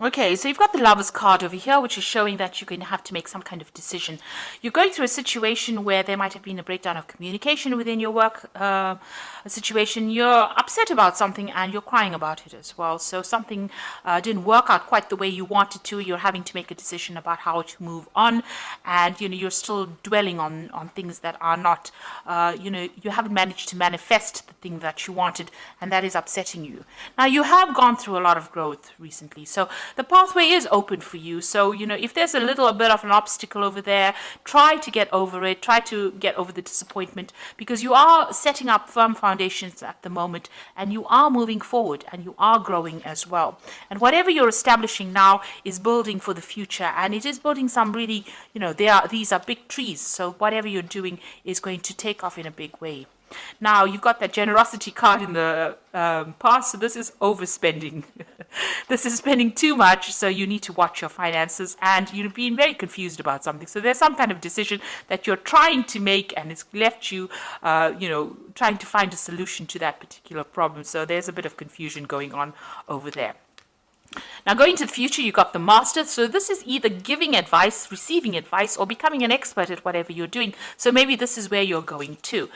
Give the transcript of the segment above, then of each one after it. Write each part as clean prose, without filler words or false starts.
Okay, so you've got the Lovers card over here, which is showing that you're going to have to make some kind of decision. You're going through a situation where there might have been a breakdown of communication within your work a situation. You're upset about something and you're crying about it as well. So something didn't work out quite the way you wanted to. You're having to make a decision about how to move on, and you're still dwelling on things that are not. You haven't managed to manifest the thing that you wanted, and that is upsetting you. Now you have gone through a lot of growth recently, so the pathway is open for you. So, if there's a little bit of an obstacle over there, try to get over it, try to get over the disappointment, because you are setting up firm foundations at the moment, and you are moving forward, and you are growing as well. And whatever you're establishing now is building for the future, and it is building some really, these are big trees. So whatever you're doing is going to take off in a big way. Now, you've got that generosity card in the past, so this is overspending. This is spending too much, so you need to watch your finances, and you've been very confused about something. So there's some kind of decision that you're trying to make, and it's left you, trying to find a solution to that particular problem. So there's a bit of confusion going on over there. Now, going to the future, you got the master. So this is either giving advice, receiving advice, or becoming an expert at whatever you're doing. So maybe this is where you're going to.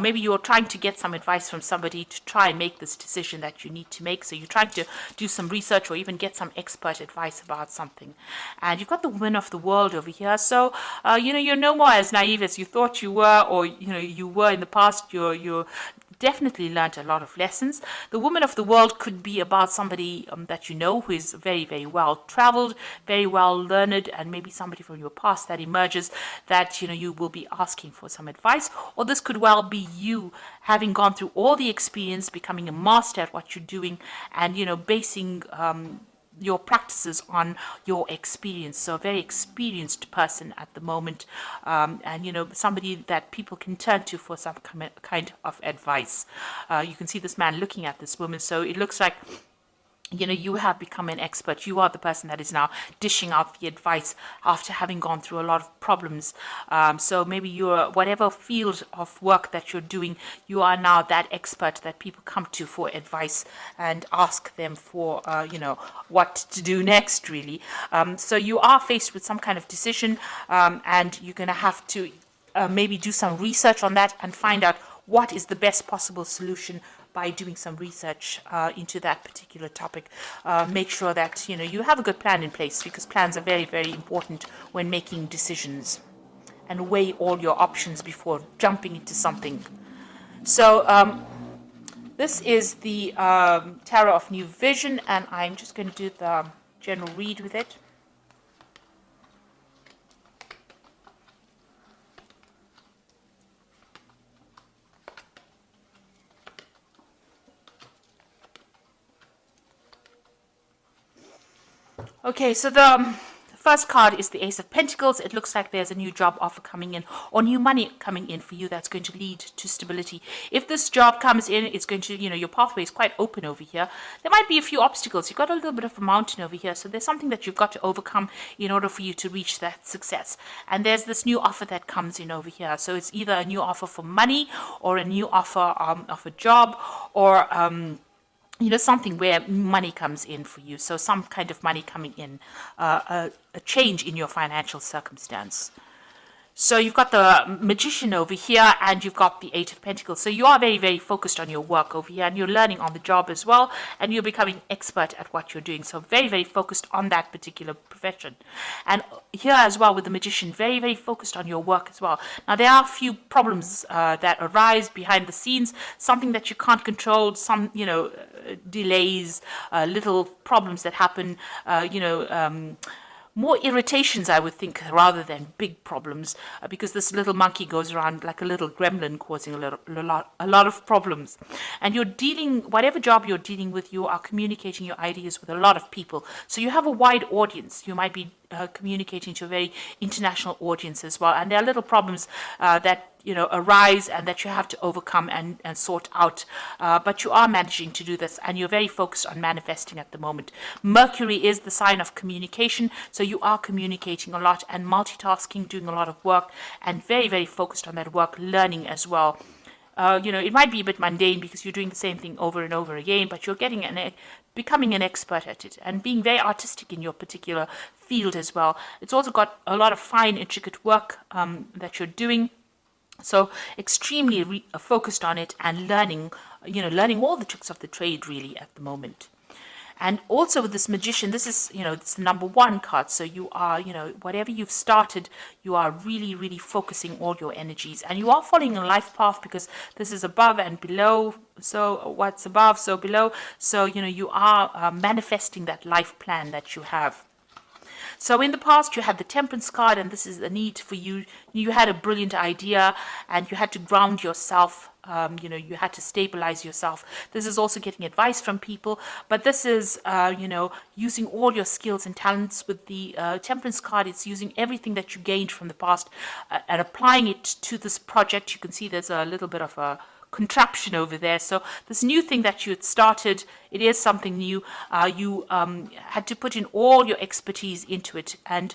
Maybe you're trying to get some advice from somebody to try and make this decision that you need to make. So you're trying to do some research or even get some expert advice about something. And you've got the woman of the world over here. So, you're no more as naive as you thought you were, or, you were in the past. You're definitely learned a lot of lessons. The woman of the world could be about somebody that who is very, very well traveled, very well learned, and maybe somebody from your past that emerges that you will be asking for some advice. Or this could well be you having gone through all the experience, becoming a master at what you're doing, and basing your practices on your experience. So a very experienced person at the moment, and somebody that people can turn to for some kind of advice. You can see this man looking at this woman, so it looks like you have become an expert. You are the person that is now dishing out the advice after having gone through a lot of problems. So maybe you're, whatever field of work that you're doing, you are now that expert that people come to for advice and ask them for, what to do next, really. So you are faced with some kind of decision, and you're going to have to maybe do some research on that and find out what is the best possible solution by doing some research into that particular topic. Make sure that you have a good plan in place, because plans are very, very important when making decisions, and weigh all your options before jumping into something. So this is the Tarot of New Vision, and I'm just going to do the general read with it. Okay, so the first card is the Ace of Pentacles. It looks like there's a new job offer coming in, or new money coming in for you that's going to lead to stability. If this job comes in, it's going to, your pathway is quite open over here. There might be a few obstacles. You've got a little bit of a mountain over here, so there's something that you've got to overcome in order for you to reach that success. And there's this new offer that comes in over here. So it's either a new offer for money, or a new offer of a job, or something where money comes in for you. So some kind of money coming in, a change in your financial circumstance. So you've got the Magician over here, and you've got the Eight of Pentacles. So you are very, very focused on your work over here, and you're learning on the job as well, and you're becoming expert at what you're doing. So very, very focused on that particular profession. And here as well with the Magician, very, very focused on your work as well. Now, there are a few problems that arise behind the scenes, something that you can't control, some, delays, little problems that happen, more irritations, I would think, rather than big problems, because this little monkey goes around like a little gremlin, causing a lot of problems. And you're dealing, whatever job you're dealing with, you are communicating your ideas with a lot of people. So you have a wide audience. You might be communicating to a very international audience as well. And there are little problems that arise and that you have to overcome and sort out. But you are managing to do this, and you're very focused on manifesting at the moment. Mercury is the sign of communication, so you are communicating a lot and multitasking, doing a lot of work, and very, very focused on that work, learning as well. It might be a bit mundane because you're doing the same thing over and over again, but you're getting becoming an expert at it and being very artistic in your particular field as well. It's also got a lot of fine, intricate work that you're doing. So extremely focused on it and learning, learning all the tricks of the trade really at the moment. And also with this magician, this is, it's the number 1 card. So you are, whatever you've started, you are really, really focusing all your energies. And you are following a life path because this is above and below. So what's above, so below. So, you are manifesting that life plan that you have. So in the past, you had the Temperance card, and this is the need for you. You had a brilliant idea, and you had to ground yourself. You had to stabilize yourself. This is also getting advice from people, but this is, using all your skills and talents. With the Temperance card, it's using everything that you gained from the past and applying it to this project. You can see there's a little bit of a contraption over there. So this new thing that you had started, it is something new. You had to put in all your expertise into it. And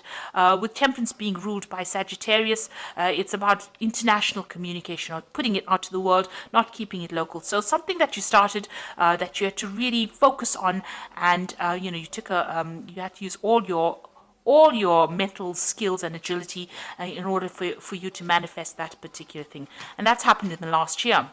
with Temperance being ruled by Sagittarius, it's about international communication, or putting it out to the world, not keeping it local. So something that you started that you had to really focus on, and you took you had to use all your mental skills and agility in order for you to manifest that particular thing. And that's happened in the last year.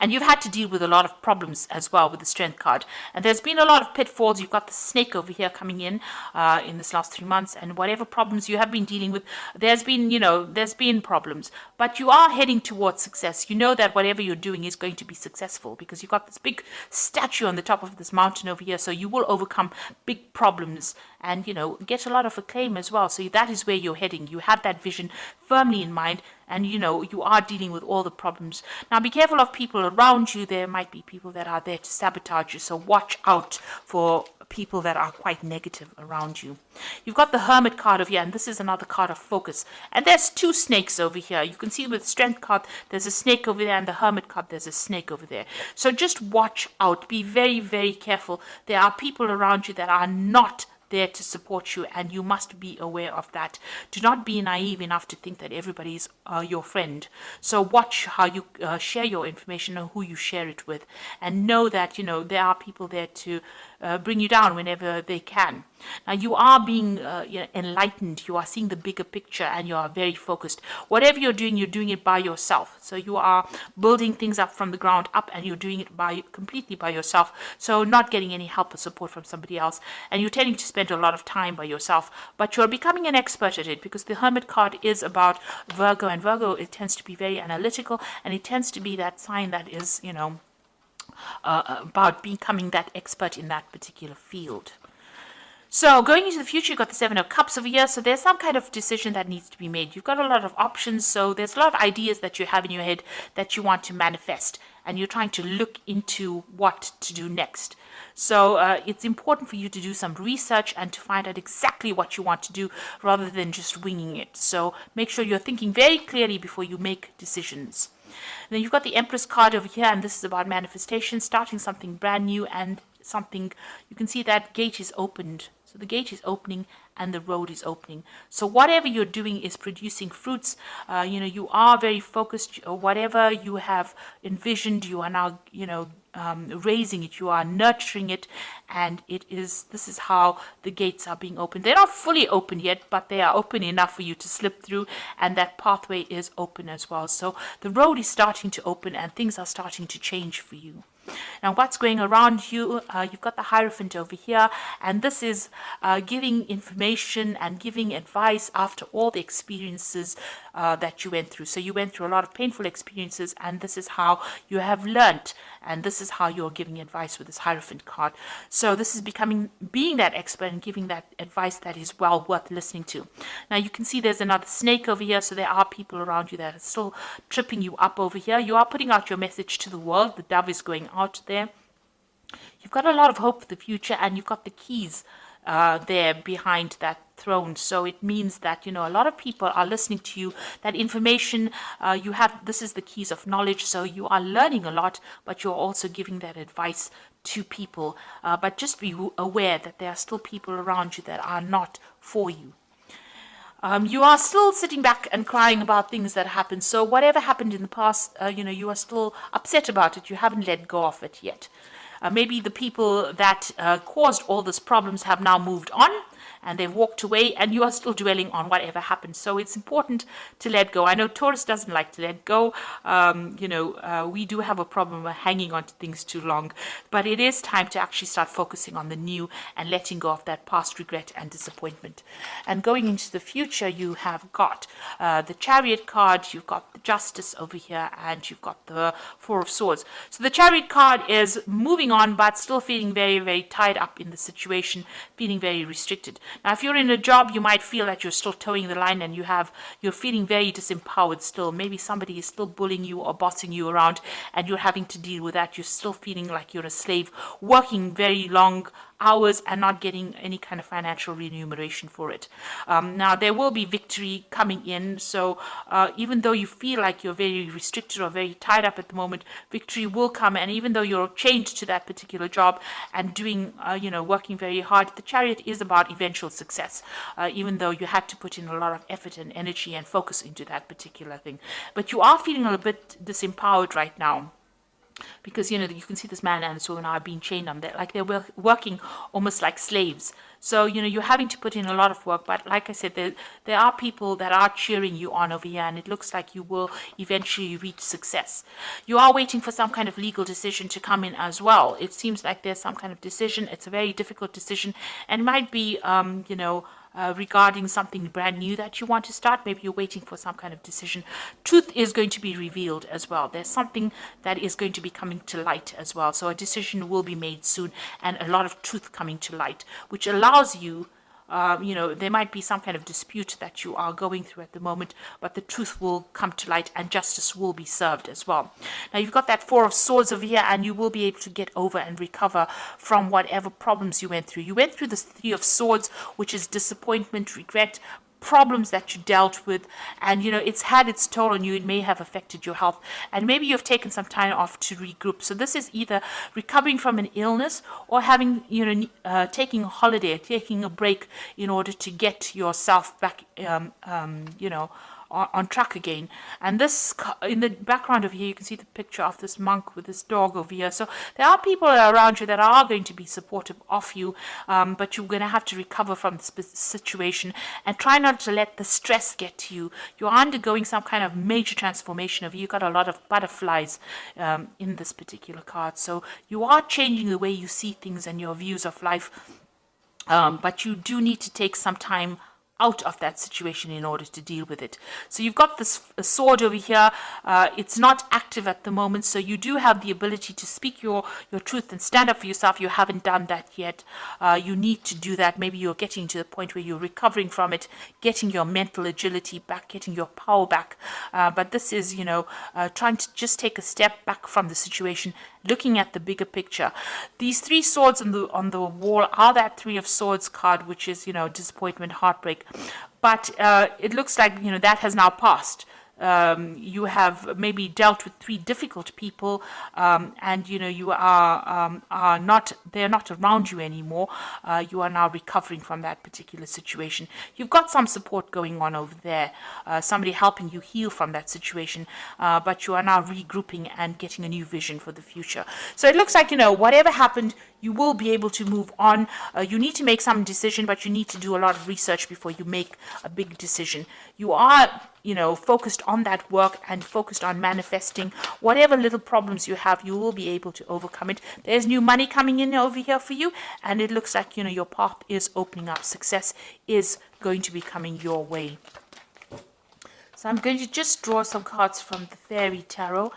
And you've had to deal with a lot of problems as well with the Strength card. And there's been a lot of pitfalls. You've got the snake over here coming in this last 3 months. And whatever problems you have been dealing with, there's been problems. But you are heading towards success. You know that whatever you're doing is going to be successful because you've got this big statue on the top of this mountain over here. So you will overcome big problems and, get a lot of acclaim as well. So that is where you're heading. You have that vision firmly in mind. And, you are dealing with all the problems. Now, be careful of people around you. There might be people that are there to sabotage you. So watch out for people that are quite negative around you. You've got the Hermit card over here, and this is another card of focus. And there's 2 snakes over here. You can see with the Strength card, there's a snake over there, and the Hermit card, there's a snake over there. So just watch out. Be very, very careful. There are people around you that are not there to support you, and you must be aware of that. Do not be naive enough to think that everybody is your friend. So watch how you share your information and who you share it with, and know that there are people there to bring you down whenever they can. Now you are being enlightened. You are seeing the bigger picture, and you are very focused. Whatever you're doing it by yourself. So you are building things up from the ground up, and you're doing it completely by yourself. So not getting any help or support from somebody else, and you're tending to spend a lot of time by yourself. But you're becoming an expert at it because the Hermit card is about Virgo, and Virgo, it tends to be very analytical, and it tends to be that sign that is about becoming that expert in that particular field. So going into the future, you've got the 7 of Cups over here. So there's some kind of decision that needs to be made. You've got a lot of options. So there's a lot of ideas that you have in your head that you want to manifest. And you're trying to look into what to do next. So it's important for you to do some research and to find out exactly what you want to do rather than just winging it. So make sure you're thinking very clearly before you make decisions. And then you've got the Empress card over here, and this is about manifestation, starting something brand new, and something, you can see that gate is opened. So the gate is opening and the road is opening. So whatever you're doing is producing fruits. You are very focused. Whatever you have envisioned, you are now, raising it. You are nurturing it, and this is how the gates are being opened. They're not fully open yet, but they are open enough for you to slip through, and that pathway is open as well. So the road is starting to open, and things are starting to change for you. Now, what's going around you? You've got the Hierophant over here, and this is giving information and giving advice after all the experiences that you went through. So you went through a lot of painful experiences, and this is how you have learnt, and this is how you're giving advice with this Hierophant card. So this is being that expert and giving that advice that is well worth listening to. Now you can see there's another snake over here, so there are people around you that are still tripping you up over here. You are putting out your message to the world. The dove is going out there. You've got a lot of hope for the future, and you've got the keys there behind that throne. So it means that a lot of people are listening to you. That information you have, this is the keys of knowledge. So you are learning a lot, but you're also giving that advice to people. But just be aware that there are still people around you that are not for you. You are still sitting back and crying about things that happened. So whatever happened in the past, you are still upset about it. You haven't let go of it yet. Maybe the people that caused all these problems have now moved on, and they've walked away, and you are still dwelling on whatever happened. So it's important to let go. I know Taurus doesn't like to let go. We do have a problem of hanging on to things too long, but it is time to actually start focusing on the new and letting go of that past regret and disappointment. And going into the future, you have got the Chariot card, you've got the Justice over here, and you've got the Four of Swords. So the Chariot card is moving on, but still feeling very, very tied up in the situation, feeling very restricted. Now, if you're in a job, you might feel that you're still towing the line and you're feeling very disempowered still. Maybe somebody is still bullying you or bossing you around, and you're having to deal with that. You're still feeling like you're a slave, working very long hours and not getting any kind of financial remuneration for it. Now, there will be victory coming in. So even though you feel like you're very restricted or very tied up at the moment, victory will come. And even though you're chained to that particular job and doing, working very hard, the Chariot is about eventual success, even though you had to put in a lot of effort and energy and focus into that particular thing. But you are feeling a little bit disempowered right now, because you can see this man and this woman are being chained on there, like they're working almost like slaves. So you're having to put in a lot of work, but like I said, there are people that are cheering you on over here, and it looks like you will eventually reach success. You are waiting for some kind of legal decision to come in as well. It seems like there's some kind of decision. It's a very difficult decision, and it might be regarding something brand new that you want to start. Maybe you're waiting for some kind of decision. Truth is going to be revealed as well. There's something that is going to be coming to light as well. So a decision will be made soon, and a lot of truth coming to light, which allows you, there might be some kind of dispute that you are going through at the moment, but the truth will come to light and justice will be served as well. Now, you've got that Four of Swords over here, and you will be able to get over and recover from whatever problems you went through. You went through the Three of Swords, which is disappointment, regret, problems that you dealt with, and it's had its toll on you. It may have affected your health, and maybe you've taken some time off to regroup. So this is either recovering from an illness or having taking a holiday, taking a break in order to get yourself back on track again. And this, in the background over here, you can see the picture of this monk with this dog over here. So there are people around you that are going to be supportive of you, but you're going to have to recover from this situation and try not to let the stress get to you. You're undergoing some kind of major transformation of you. You've got a lot of butterflies in this particular card. So you are changing the way you see things and your views of life, but you do need to take some time out of that situation in order to deal with it. So you've got this sword over here. It's not active at the moment, so you do have the ability to speak your truth and stand up for yourself. You haven't done that yet. You need to do that. Maybe you're getting to the point where you're recovering from it, getting your mental agility back, getting your power back. But this is, trying to just take a step back from the situation, looking at the bigger picture. These three swords on the wall are that Three of Swords card, which is, disappointment, heartbreak. But it looks like, that has now passed. You have maybe dealt with three difficult people, and you are not, they're not around you anymore. You are now recovering from that particular situation. You've got some support going on over there, somebody helping you heal from that situation, but you are now regrouping and getting a new vision for the future. So it looks like, whatever happened, you will be able to move on. You need to make some decision, but you need to do a lot of research before you make a big decision. You are, focused on that work and focused on manifesting whatever little problems you have. You will be able to overcome it. There's new money coming in over here for you, and it looks like, your path is opening up. Success is going to be coming your way. So I'm going to just draw some cards from the Fairy Tarot.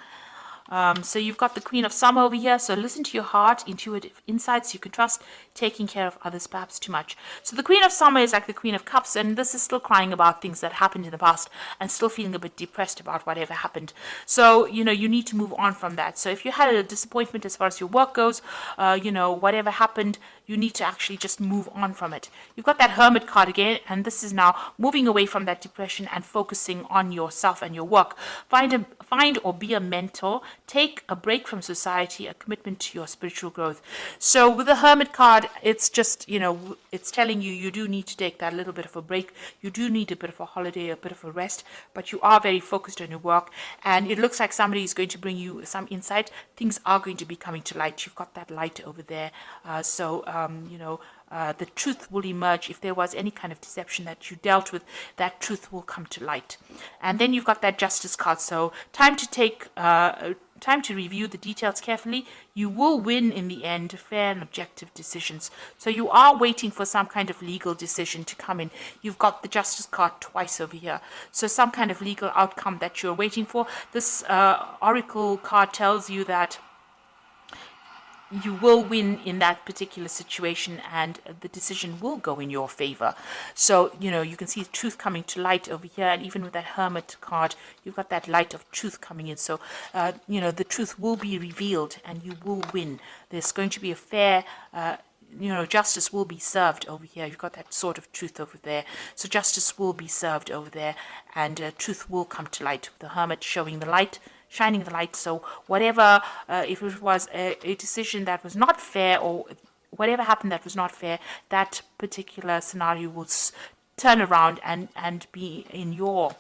So you've got the Queen of Summer over here. So listen to your heart, intuitive insights you can trust, taking care of others perhaps too much. So the Queen of Summer is like the Queen of Cups, and this is still crying about things that happened in the past and still feeling a bit depressed about whatever happened. So, you need to move on from that. So if you had a disappointment as far as your work goes, whatever happened, you need to actually just move on from it. You've got that Hermit card again, and this is now moving away from that depression and focusing on yourself and your work. Find or be a mentor. Take a break from society, a commitment to your spiritual growth. So with the Hermit card, it's just, it's telling you you do need to take that little bit of a break. You do need a bit of a holiday, a bit of a rest, but you are very focused on your work, and it looks like somebody is going to bring you some insight. Things are going to be coming to light. You've got that light over there. The truth will emerge. If there was any kind of deception that you dealt with, that truth will come to light. And then you've got that Justice card. So time to review the details carefully. You will win in the end, fair and objective decisions. So you are waiting for some kind of legal decision to come in. You've got the Justice card twice over here. So some kind of legal outcome that you're waiting for. This Oracle card tells you that you will win in that particular situation, and the decision will go in your favor. So, you can see truth coming to light over here, and even with that Hermit card, you've got that light of truth coming in. So, the truth will be revealed and you will win. There's going to be a fair justice will be served over here. You've got that sort of truth over there. So justice will be served over there, and truth will come to light. The Hermit showing the light, shining the light. So whatever, if it was a decision that was not fair, or whatever happened that was not fair, that particular scenario will turn around and be in your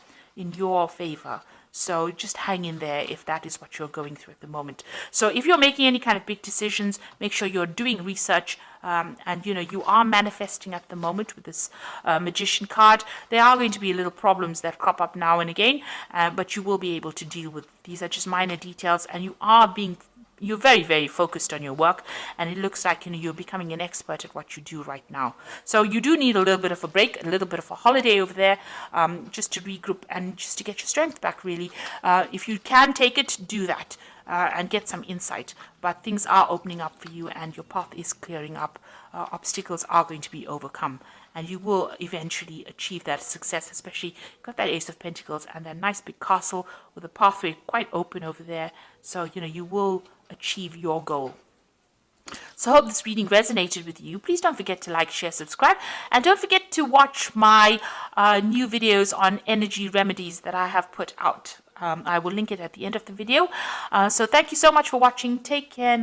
favor. So just hang in there if that is what you're going through at the moment. So if you're making any kind of big decisions, make sure you're doing research, and you are manifesting at the moment with this Magician card. There are going to be little problems that crop up now and again, but you will be able to deal with. These are just minor details, and you're very, very focused on your work, and it looks like you're becoming an expert at what you do right now. So you do need a little bit of a break, a little bit of a holiday over there, just to regroup and just to get your strength back, really. If you can take it, do that, and get some insight. But things are opening up for you, and your path is clearing up. Obstacles are going to be overcome, and you will eventually achieve that success. Especially, you've got that Ace of Pentacles and that nice big castle with a pathway quite open over there. So you will achieve your goal. So I hope this reading resonated with you. Please don't forget to like, share, subscribe, and don't forget to watch my new videos on energy remedies that I have put out. I will link it at the end of the video. So thank you so much for watching. Take care.